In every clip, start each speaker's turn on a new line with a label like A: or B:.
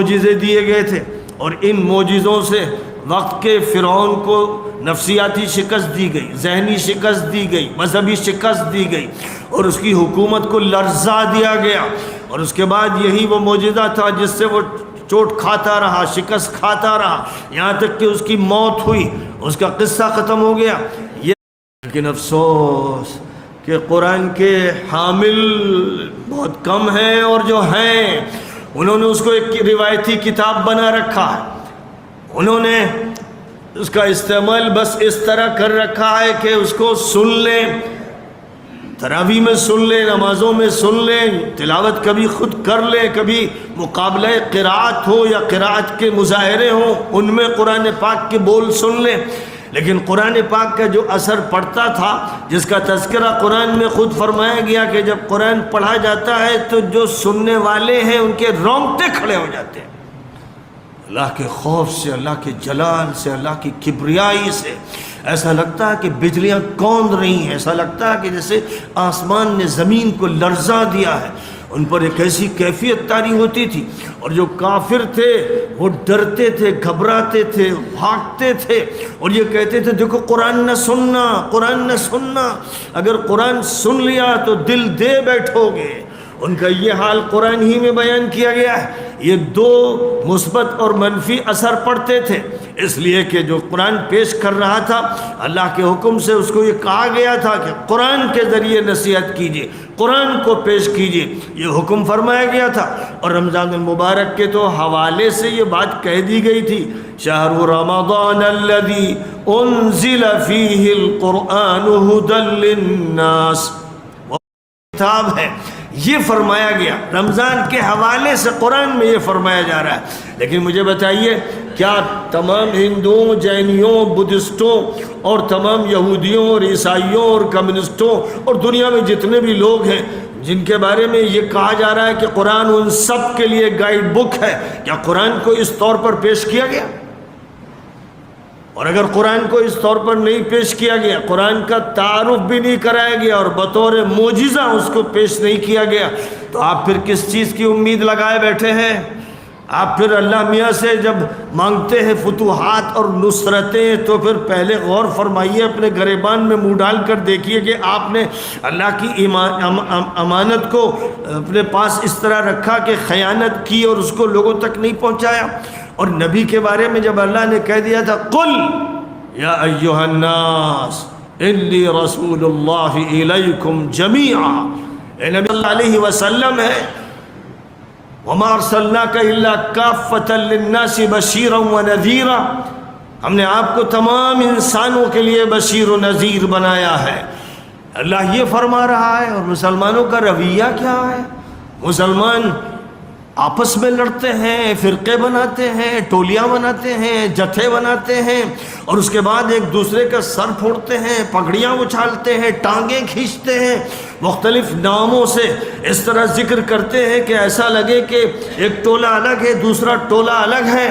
A: معجزے دیے گئے تھے، اور ان معجزوں سے وقت کے فرعون کو نفسیاتی شکست دی گئی، ذہنی شکست دی گئی، مذہبی شکست دی گئی، اور اس کی حکومت کو لرزا دیا گیا۔ اور اس کے بعد یہی وہ معجزہ تھا جس سے وہ چوٹ کھاتا رہا، شکست کھاتا رہا، یہاں تک کہ اس کی موت ہوئی، اس کا قصہ ختم ہو گیا۔ لیکن افسوس کہ قرآن کے حامل بہت کم ہیں، اور جو ہیں انہوں نے اس کو ایک روایتی کتاب بنا رکھا ہے، انہوں نے اس کا استعمال بس اس طرح کر رکھا ہے کہ اس کو سن لیں، تراویح میں سن لیں، نمازوں میں سن لیں، تلاوت کبھی خود کر لیں، کبھی مقابلہ قراءت ہو یا قراءت کے مظاہرے ہوں، ان میں قرآن پاک کے بول سن لیں۔ لیکن قرآن پاک کا جو اثر پڑتا تھا، جس کا تذکرہ قرآن میں خود فرمایا گیا کہ جب قرآن پڑھا جاتا ہے تو جو سننے والے ہیں ان کے رونگٹے کھڑے ہو جاتے ہیں، اللہ کے خوف سے، اللہ کے جلال سے، اللہ کی کبریائی سے۔ ایسا لگتا ہے کہ بجلیاں کوند رہی ہیں، ایسا لگتا ہے کہ جیسے آسمان نے زمین کو لرزا دیا ہے۔ ان پر ایک ایسی کیفیت طاری ہوتی تھی، اور جو کافر تھے وہ ڈرتے تھے، گھبراتے تھے، بھاگتے تھے، اور یہ کہتے تھے دیکھو قرآن نہ سننا، قرآن نہ سننا، اگر قرآن سن لیا تو دل دے بیٹھو گے۔ ان کا یہ حال قرآن ہی میں بیان کیا گیا ہے۔ یہ دو مثبت اور منفی اثر پڑتے تھے، اس لیے کہ جو قرآن پیش کر رہا تھا اللہ کے حکم سے اس کو یہ کہا گیا تھا کہ قرآن کے ذریعے نصیحت کیجیے، قرآن کو پیش کیجیے، یہ حکم فرمایا گیا تھا۔ اور رمضان المبارک کے تو حوالے سے یہ بات کہہ دی گئی تھی، شہر رمضان الذی انزل فیہ القرآن ھدی للناس، وہ کتاب ہے، یہ فرمایا گیا رمضان کے حوالے سے، قرآن میں یہ فرمایا جا رہا ہے۔ لیکن مجھے بتائیے، کیا تمام ہندوؤں، جینیوں، بدھسٹوں اور تمام یہودیوں اور عیسائیوں اور کمیونسٹوں اور دنیا میں جتنے بھی لوگ ہیں جن کے بارے میں یہ کہا جا رہا ہے کہ قرآن ان سب کے لیے گائیڈ بک ہے، کیا قرآن کو اس طور پر پیش کیا گیا؟ اور اگر قرآن کو اس طور پر نہیں پیش کیا گیا، قرآن کا تعارف بھی نہیں کرایا گیا اور بطور معجزہ اس کو پیش نہیں کیا گیا، تو آپ پھر کس چیز کی امید لگائے بیٹھے ہیں؟ آپ پھر اللہ میاں سے جب مانگتے ہیں فتوحات اور نصرتیں تو پھر پہلے غور فرمائیے، اپنے گریبان میں منہ ڈال کر دیکھیے کہ آپ نے اللہ کی امانت کو اپنے پاس اس طرح رکھا کہ خیانت کی اور اس کو لوگوں تک نہیں پہنچایا۔ اور نبی کے بارے میں جب اللہ نے کہہ دیا تھا قل یا ایھا الناس انی رسول اللہ الیکم جمیعا، اے نبی اللہ علیہ وسلم ہے، وما ارسلناک الا کافۃ للناس بشیرا ونذیرا، ہم نے آپ کو تمام انسانوں کے لیے بشیر و نذیر بنایا ہے۔ اللہ یہ فرما رہا ہے، اور مسلمانوں کا رویہ کیا ہے؟ مسلمان آپس میں لڑتے ہیں، فرقے بناتے ہیں، ٹولیاں بناتے ہیں، جتھے بناتے ہیں، اور اس کے بعد ایک دوسرے کا سر پھوڑتے ہیں، پگڑیاں اچھالتے ہیں، ٹانگیں کھینچتے ہیں، مختلف ناموں سے اس طرح ذکر کرتے ہیں کہ ایسا لگے کہ ایک ٹولہ الگ ہے، دوسرا ٹولہ الگ ہے۔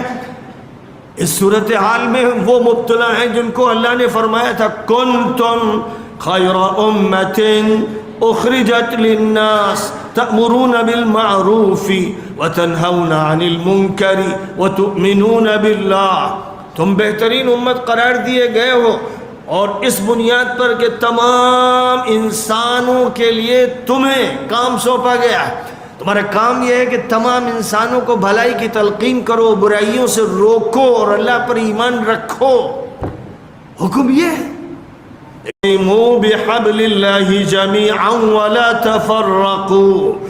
A: اس صورتحال میں وہ مبتلا ہیں جن کو اللہ نے فرمایا تھا کنتم خیر امۃ اخرجت للناس تأمرون بالمعروف وتنہون عن المنکر وتؤمنون باللہ، تم بہترین امت قرار دیے گئے ہو، اور اس بنیاد پر کہ تمام انسانوں کے لیے تمہیں کام سونپا گیا ہے۔ تمہارا کام یہ ہے کہ تمام انسانوں کو بھلائی کی تلقین کرو، برائیوں سے روکو اور اللہ پر ایمان رکھو۔ حکم یہ ہے اعتصموا بحبل اللہ جمیعا ولا تفرقوا،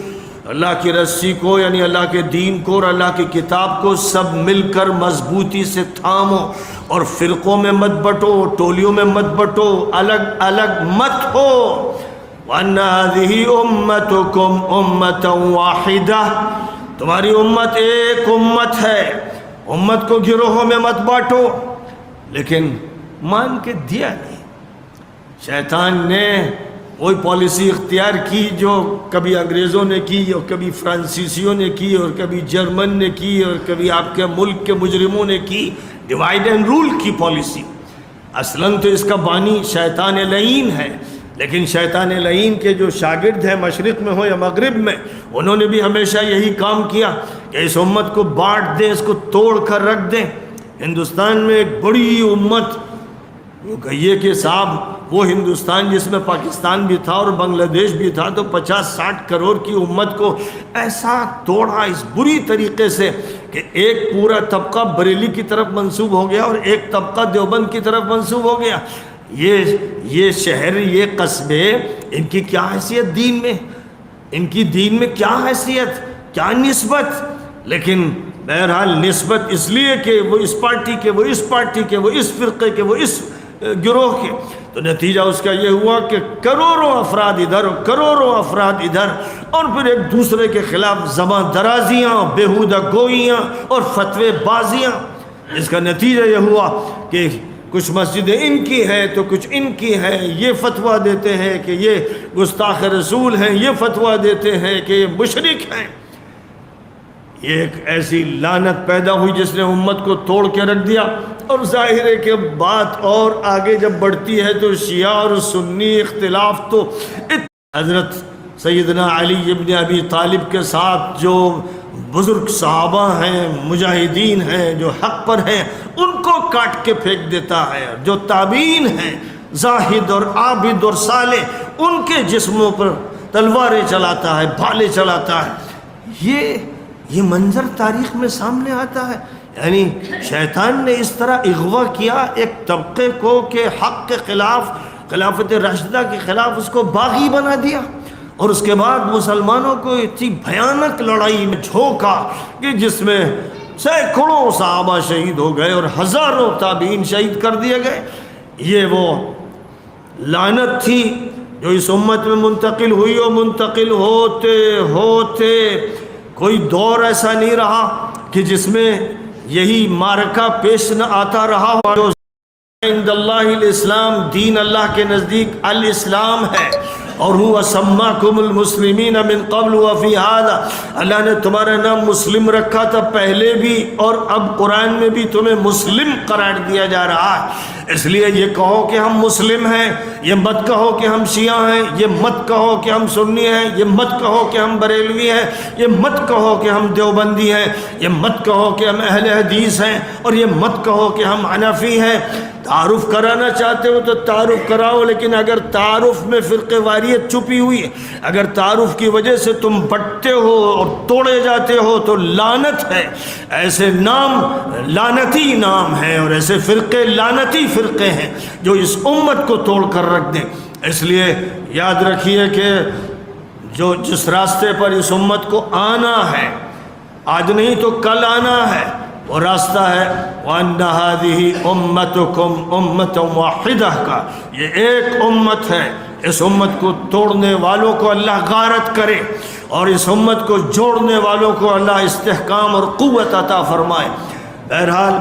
A: اللہ کی رسی کو یعنی اللہ کے دین کو اور اللہ کی کتاب کو سب مل کر مضبوطی سے تھامو، اور فرقوں میں مت بٹو، ٹولیوں میں مت بٹو، الگ الگ مت ہو۔ وَأَنَّ هَذِهِ أُمَّتُكُمْ أُمَّةً وَاحِدَةً، تمہاری امت ایک امت ہے، امت کو گروہوں میں مت بانٹو۔ لیکن مان کے دیا نہیں، شیطان نے وہی پالیسی اختیار کی جو کبھی انگریزوں نے کی اور کبھی فرانسیسیوں نے کی اور کبھی جرمن نے کی اور کبھی آپ کے ملک کے مجرموں نے کی، ڈیوائیڈ اینڈ رول کی پالیسی۔ اصلاً تو اس کا بانی شیطان لعین ہے، لیکن شیطان لعین کے جو شاگرد ہیں مشرق میں ہو یا مغرب میں، انہوں نے بھی ہمیشہ یہی کام کیا کہ اس امت کو بانٹ دیں، اس کو توڑ کر رکھ دیں۔ ہندوستان میں ایک بڑی امت، وہ کہیے کہ صاحب وہ ہندوستان جس میں پاکستان بھی تھا اور بنگلہ دیش بھی تھا، تو 50-60 کروڑ کی امت کو ایسا توڑا اس بری طریقے سے کہ ایک پورا طبقہ بریلی کی طرف منسوب ہو گیا اور ایک طبقہ دیوبند کی طرف منسوب ہو گیا۔ یہ شہر، یہ قصبے، ان کی کیا حیثیت دین میں، ان کی دین میں کیا حیثیت، کیا نسبت؟ لیکن بہرحال نسبت اس لیے کہ وہ اس پارٹی کے، وہ اس پارٹی کے، وہ اس فرقے کے، وہ اس گروہ کے، تو نتیجہ اس کا یہ ہوا کہ کروڑوں افراد ادھر، کروڑوں افراد ادھر، اور پھر ایک دوسرے کے خلاف زبان درازیاں، بیہودہ گوئیاں اور فتوے بازیاں۔ اس کا نتیجہ یہ ہوا کہ کچھ مسجدیں ان کی ہیں تو کچھ ان کی ہیں، یہ فتویٰ دیتے ہیں کہ یہ گستاخ رسول ہیں، یہ فتویٰ دیتے ہیں کہ یہ مشرک ہیں۔ یہ ایک ایسی لعنت پیدا ہوئی جس نے امت کو توڑ کے رکھ دیا۔ اور ظاہر ہے کہ بات اور آگے جب بڑھتی ہے تو شیعہ اور سنی اختلاف تو حضرت سیدنا علی ابن ابی طالب کے ساتھ جو بزرگ صحابہ ہیں، مجاہدین ہیں، جو حق پر ہیں، ان کو کاٹ کے پھینک دیتا ہے۔ جو تابعین ہیں، زاہد اور عابد اور صالح، ان کے جسموں پر تلواریں چلاتا ہے، بھالے چلاتا ہے۔ یہ منظر تاریخ میں سامنے آتا ہے۔ یعنی شیطان نے اس طرح اغوا کیا ایک طبقے کو کہ حق کے خلاف، خلافت راشدہ کے خلاف اس کو باغی بنا دیا، اور اس کے بعد مسلمانوں کو اتنی بھیانک لڑائی میں جھونکا کہ جس میں سینکڑوں صحابہ شہید ہو گئے اور ہزاروں تابعین شہید کر دیے گئے۔ یہ وہ لعنت تھی جو اس امت میں منتقل ہوئی، اور منتقل ہوتے ہوتے کوئی دور ایسا نہیں رہا کہ جس میں یہی معرکہ پیش نہ آتا رہا ہو۔ جو عند اللہ الاسلام، دین اللہ کے نزدیک الاسلام ہے، اور هو سماکم المسلمین من قبل وفی ھذا، اللہ نے تمہارا نام مسلم رکھا تھا پہلے بھی، اور اب قرآن میں بھی تمہیں مسلم قرار دیا جا رہا ہے۔ اس لیے یہ کہو کہ ہم مسلم ہیں، یہ مت کہو کہ ہم شیعہ ہیں، یہ مت کہو کہ ہم سنی ہیں، یہ مت کہو کہ ہم بریلوی ہیں، یہ مت کہو کہ ہم دیوبندی ہیں، یہ مت کہو کہ ہم اہل حدیث ہیں، اور یہ مت کہو کہ ہم حنفی ہیں۔ تعارف کرانا چاہتے ہو تو تعارف کراؤ، لیکن اگر تعارف میں فرقہ واریت چھپی ہوئی ہے، اگر تعارف کی وجہ سے تم بٹتے ہو اور توڑے جاتے ہو تو لعنت ہے۔ ایسے نام لعنتی نام ہیں، اور ایسے فرقے لعنتی فرقے ہیں جو اس امت کو توڑ کر رکھ دیں۔ اس لیے یاد رکھیے کہ جس راستے پر اس امت کو آنا ہے، آج نہیں تو کل آنا ہے، وہ راستہ ہے وَأَنَّ هَذِهِ أُمَّتُكُمْ أُمَّةً وَاحِدَةً کا، یہ ایک امت ہے۔ اس امت کو توڑنے والوں کو اللہ غارت کرے، اور اس امت کو جوڑنے والوں کو اللہ استحکام اور قوت عطا فرمائے۔ بہرحال